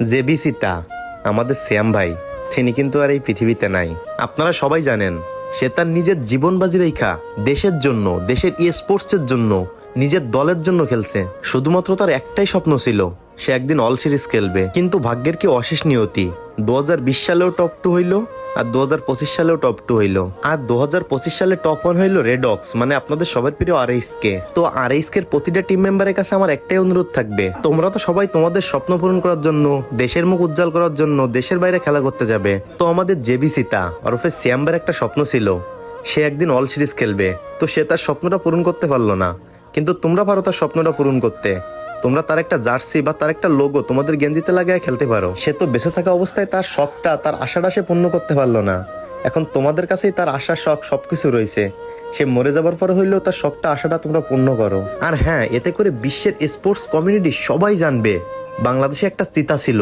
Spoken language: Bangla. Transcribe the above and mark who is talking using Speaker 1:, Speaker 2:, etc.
Speaker 1: জেবিসিতা আমাদের শ্যাম ভাই, তিনি কিন্তু আর এই পৃথিবীতে নাই। আপনারা সবাই জানেন সে তার নিজের জীবন বাজি রেখা দেশের জন্য, দেশের স্পোর্টসের জন্য, নিজের দলের জন্য খেলছে। শুধুমাত্র তার একটাই স্বপ্ন ছিল সে একদিন অল সিরিজ খেলবে, কিন্তু ভাগ্যের কি অশেষ নিয়তি। 2020 সালেও টপ 2 হইল, আর 2025 সালেও টপ 2 হইলো, আর 2025 সালে টপ 1 হইলো রেডক্স, মানে আপনাদের সবার প্রিয় আরএইচকে। তো আরএইচকে এর প্রতিটা টিম মেম্বারের কাছে আমার একটাই অনুরোধ থাকবে, তোমরা তো সবাই তোমাদের স্বপ্ন পূরণ করার জন্য, দেশের মুখ উজ্জ্বল করার জন্য দেশের বাইরে খেলা করতে যাবে। তো আমাদের জেবিসিতা ওরফে শ্যামবার একটা স্বপ্ন ছিল সে একদিন অল সিরিজ খেলবে, তো সে তার স্বপ্নটা পূরণ করতে পারলো না, কিন্তু তোমরা পারো তার স্বপ্নটা পূরণ করতে। তোমরা তার একটা জার্সি বা তার একটা লোগো তোমাদের গেঞ্জিতে লাগায় খেলতে পারো। সে তো বেঁচে থাকা অবস্থায় তার শখটা, তার আশাটা সে পূর্ণ করতে পারলো না। এখন তোমাদের কাছেই তার আশা, শখ সবকিছু রয়েছে। সে মরে যাবার পর হইলেও তার শখটা, আশাটা তোমরা পূর্ণ করো। আর হ্যাঁ, এতে করে বিশ্বের স্পোর্টস কমিউনিটি সবাই জানবে বাংলাদেশে একটা চিতা ছিল।